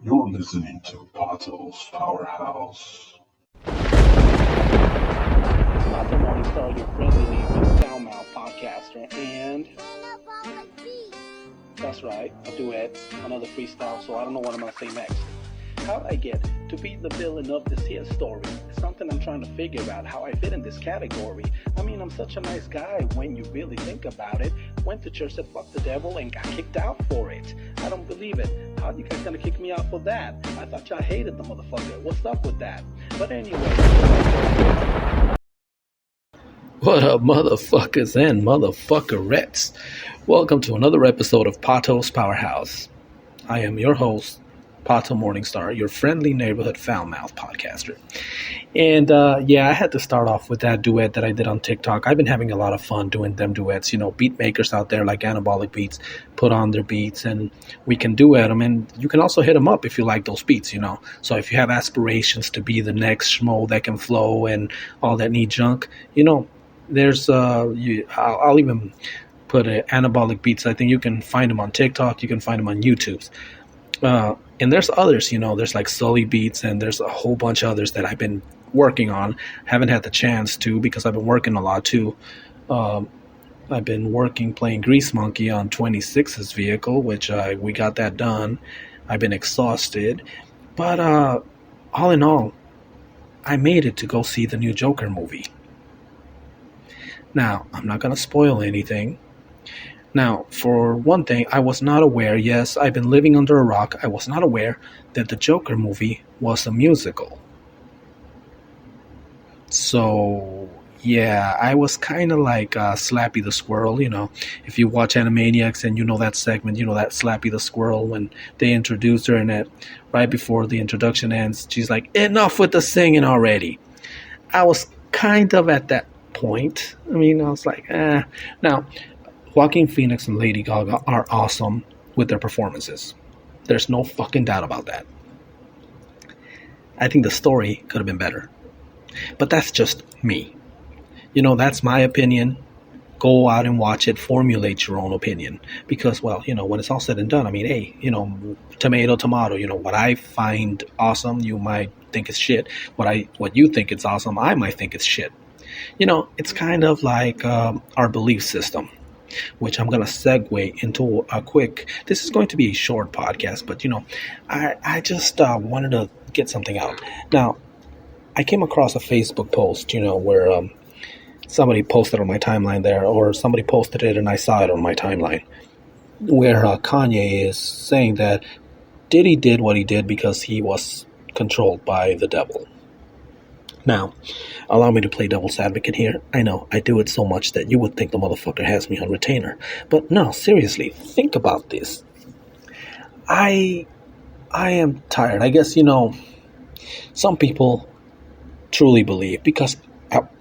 You're listening to Pato's Powerhouse. Pato Morningstar, your friendly neighborhood foul-mouthed podcaster, and that's right, a duet, another freestyle, so I don't know what I'm going to say next. How I get to be the villain of this here story is something I'm trying to figure out, how I fit in this category. I mean, I'm such a nice guy when you really think about it. Went to church, said fuck the devil, and got kicked out for it. I don't believe it. How are you guys gonna kick me out for that? I thought y'all hated the motherfucker. What's up with that? But anyway. What up, motherfuckers and motherfuckerettes? Welcome to another episode of Pato's Powerhouse. I am your host, Pato Morningstar, your friendly neighborhood foul-mouthed podcaster. And I had to start off with that duet that I did on TikTok. I've been having a lot of fun doing them duets. You know, beat makers out there like Anabolic Beats put on their beats and we can duet them. And you can also hit them up if you like those beats, you know. So if you have aspirations to be the next schmo that can flow and all that neat junk, you know, there's I'll even put Anabolic Beats. I think you can find them on TikTok. You can find them on YouTube. And there's others, you know, there's like Sully Beats and there's a whole bunch of others that I've been working on. Haven't had the chance to because I've been working a lot too. I've been playing Grease Monkey on 26's vehicle, which we got that done. I've been exhausted. But all in all, I made it to go see the new Joker movie. Now, I'm not going to spoil anything. Now, for one thing, I was not aware, yes, I've been living under a rock, I was not aware that the Joker movie was a musical. So, yeah, I was kind of like Slappy the Squirrel, you know. If you watch Animaniacs and you know that segment, you know that Slappy the Squirrel, when they introduced her and it, right before the introduction ends, she's like, enough with the singing already. I was kind of at that point. I mean, I was like, Now, Joaquin Phoenix and Lady Gaga are awesome with their performances. There's no fucking doubt about that. I think the story could have been better. But that's just me. You know, that's my opinion. Go out and watch it. Formulate your own opinion. Because, well, you know, when it's all said and done, I mean, hey, you know, tomato, you know, what I find awesome, you might think is shit. What you think is awesome, I might think it's shit. You know, it's kind of like our belief system, which I'm going to segue into a quick, this is going to be a short podcast, but, you know, I just wanted to get something out. Now, I came across a Facebook post, you know, where somebody posted on my timeline there, or somebody posted it and I saw it on my timeline, where Kanye is saying that Diddy did what he did because he was controlled by the devil. Now, allow me to play devil's advocate here. I know, I do it so much that you would think the motherfucker has me on retainer. But no, seriously, think about this. I am tired. I guess, you know, some people truly believe, because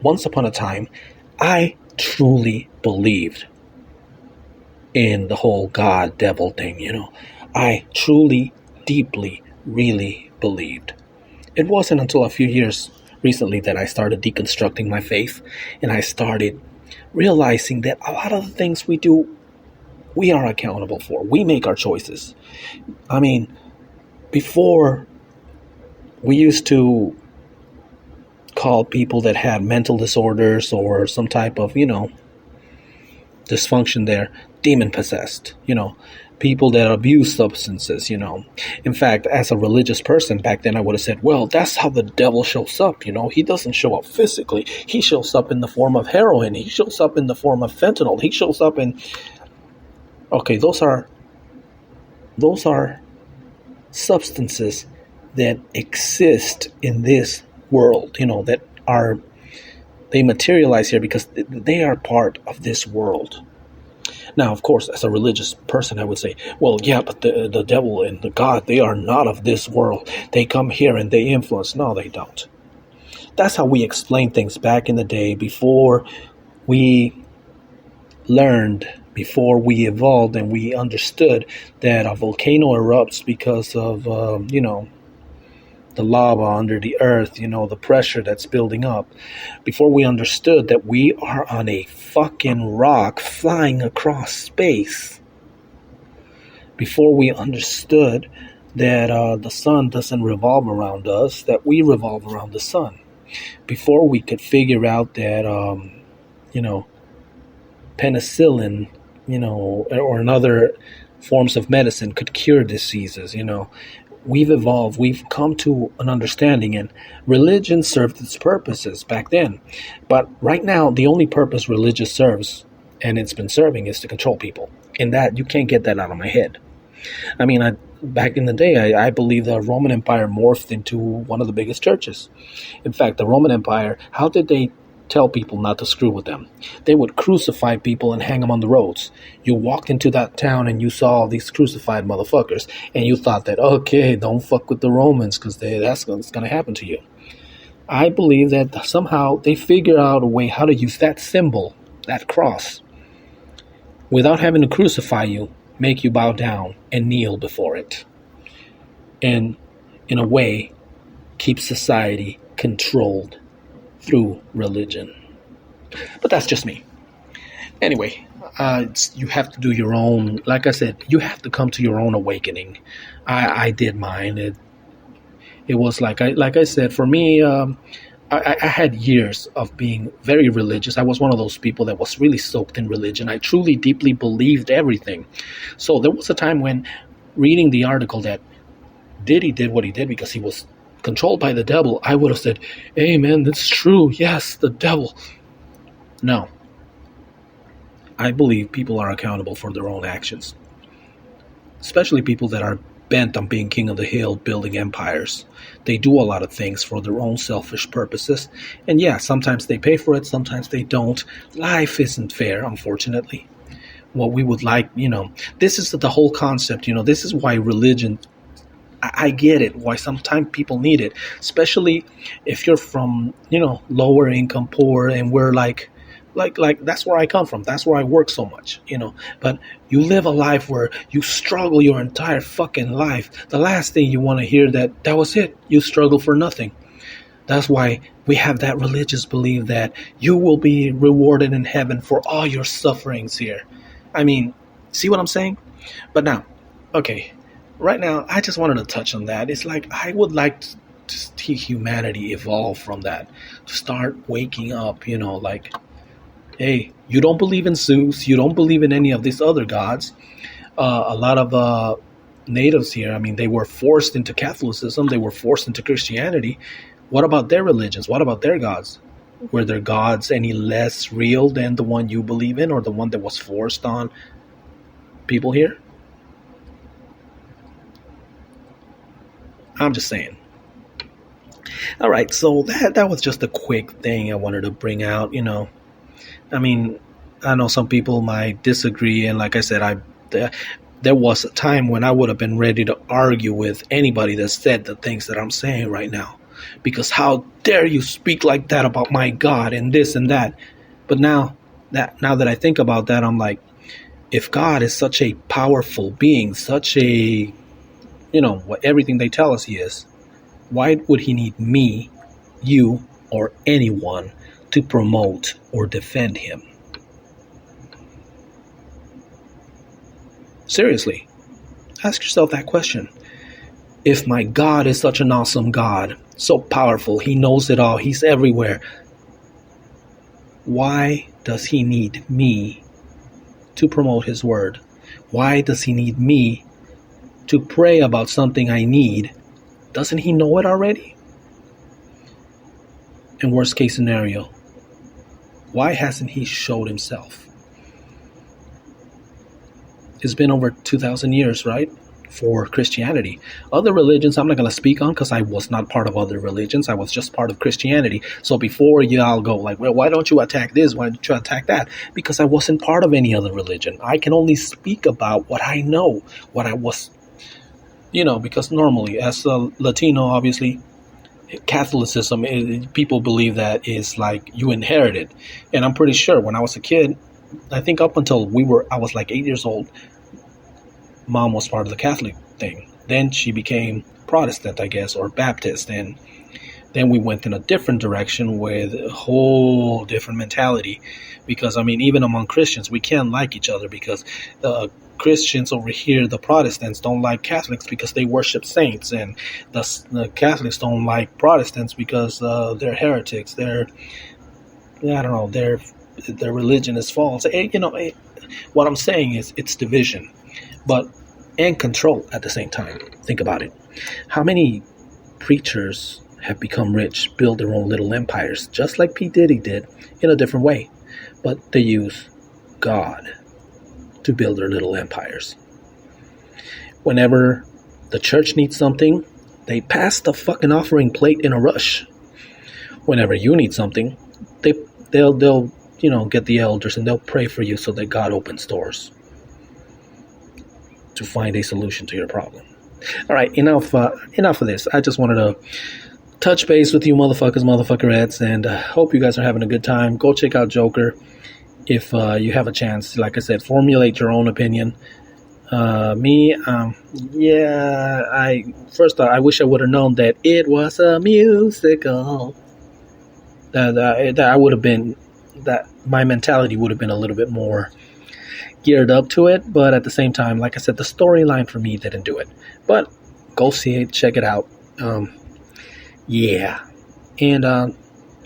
once upon a time, I truly believed in the whole God-devil thing, you know. I truly, deeply, really believed. It wasn't until a few years recently that I started deconstructing my faith, and I started realizing that a lot of the things we do, we are accountable for. We make our choices. I mean, before, we used to call people that had mental disorders or some type of, you know, dysfunction there, demon possessed, you know. People that abuse substances, you know. In fact, as a religious person back then, I would have said, well, that's how the devil shows up, you know. He doesn't show up physically. He shows up in the form of heroin. He shows up in the form of fentanyl. He shows up in... Okay, those are substances that exist in this world, you know, they materialize here because they are part of this world. Now, of course, as a religious person, I would say, well, yeah, but the devil and the God, they are not of this world. They come here and they influence. No, they don't. That's how we explain things back in the day, before we learned, before we evolved and we understood that a volcano erupts because of, you know, the lava under the earth, you know, the pressure that's building up. Before we understood that we are on a fucking rock flying across space. Before we understood that the sun doesn't revolve around us, that we revolve around the sun. Before we could figure out that, you know, penicillin, or another forms of medicine could cure diseases, we've evolved, we've come to an understanding, and religion served its purposes back then. But right now, the only purpose religion serves, and it's been serving, is to control people. And that, you can't get that out of my head. I mean, back in the day, I believe the Roman Empire morphed into one of the biggest churches. In fact, the Roman Empire, how did they tell people not to screw with them? They would crucify people and hang them on the roads. You walked into that town and you saw these crucified motherfuckers, and you thought that, okay, don't fuck with the Romans because that's going to happen to you. I believe that somehow they figure out a way how to use that symbol, that cross, without having to crucify you, make you bow down and kneel before it. And in a way, keep society controlled through religion. But that's just me. Anyway, you have to do your own, like I said, you have to come to your own awakening. I did mine. It was like I said, for me, I had years of being very religious. I was one of those people that was really soaked in religion. I truly, deeply believed everything. So there was a time when, reading the article that Diddy did what he did because he was controlled by the devil, I would have said, amen, that's true. Yes, the devil. No. I believe people are accountable for their own actions. Especially people that are bent on being king of the hill, building empires. They do a lot of things for their own selfish purposes. And yeah, sometimes they pay for it, sometimes they don't. Life isn't fair, unfortunately. What we would like, this is the whole concept, this is why religion, I get it, why sometimes people need it, especially if you're from, lower income, poor, and we're like that's where I come from. That's where I work so much, but you live a life where you struggle your entire fucking life. The last thing you want to hear that was it. You struggle for nothing. That's why we have that religious belief that you will be rewarded in heaven for all your sufferings here. I mean, see what I'm saying? But now, okay, right now, I just wanted to touch on that. It's like I would like to see humanity evolve from that, to start waking up, like, hey, you don't believe in Zeus, you don't believe in any of these other gods. A lot of natives here, I mean, they were forced into Catholicism, they were forced into Christianity. What about their religions? What about their gods? Were their gods any less real than the one you believe in, or the one that was forced on people here? I'm just saying. All right, so that was just a quick thing I wanted to bring out, I mean, I know some people might disagree, and like I said, there was a time when I would have been ready to argue with anybody that said the things that I'm saying right now. Because how dare you speak like that about my God and this and that. But now that I think about that, I'm like, if God is such a powerful being, such a, what everything they tell us he is, why would he need me, you, or anyone to promote or defend him? Seriously, ask yourself that question. If my God is such an awesome God, so powerful, he knows it all, he's everywhere, why does he need me to promote his word? Why does he need me to pray about something I need? Doesn't he know it already? And worst case scenario, why hasn't he showed himself? It's been over 2,000 years, right? For Christianity. Other religions I'm not going to speak on because I was not part of other religions. I was just part of Christianity. So before y'all go like, well, why don't you attack this? Why don't you attack that? Because I wasn't part of any other religion. I can only speak about what I know, what I was, because normally as a Latino, obviously, Catholicism, people believe that is like you inherit it. And I'm pretty sure when I was a kid, I think up until I was like 8 years old, Mom was part of the Catholic thing. Then she became Protestant, I guess, or Baptist. And Then we went in a different direction with a whole different mentality. Because, I mean, even among Christians, we can't like each other because Christians over here, the Protestants, don't like Catholics because they worship saints. And the Catholics don't like Protestants because they're heretics. I don't know, their religion is false. What I'm saying is it's division, and control at the same time. Think about it. How many preachers have become rich, build their own little empires, just like P. Diddy did, in a different way. But they use God to build their little empires. Whenever the church needs something, they pass the fucking offering plate in a rush. Whenever you need something, they'll get the elders and they'll pray for you so that God opens doors to find a solution to your problem. All right, enough of this. I just wanted to touch base with you motherfuckerettes, and hope you guys are having a good time. Go check out Joker if you have a chance. Like I said, formulate your own opinion. I wish I would have known that it was a musical. That my mentality would have been a little bit more geared up to it, but at the same time, like I said, the storyline for me didn't do it. But go see it, check it out. And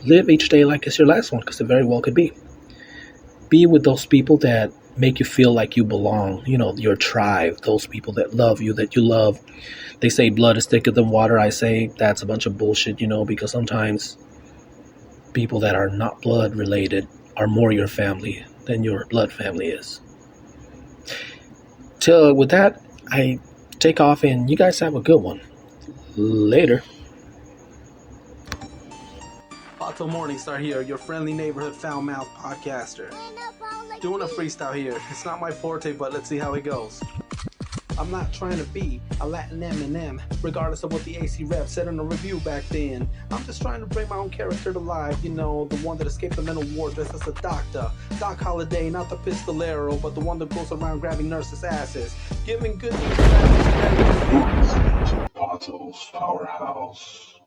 live each day like it's your last one, because it very well could be. Be with those people that make you feel like you belong, your tribe, those people that love you, that you love. They say blood is thicker than water. I say that's a bunch of bullshit, because sometimes people that are not blood related are more your family than your blood family is. With that, I take off, and you guys have a good one. Later. Otto Morningstar here, your friendly neighborhood foul mouth podcaster. Doing a freestyle here. It's not my forte, but let's see how it goes. I'm not trying to be a Latin Eminem, regardless of what the AC Rep said in a review back then. I'm just trying to bring my own character to life, the one that escaped the mental ward dressed as a doctor. Doc Holliday, not the pistolero, but the one that goes around grabbing nurses' asses. Giving good news. Bottles, Powerhouse.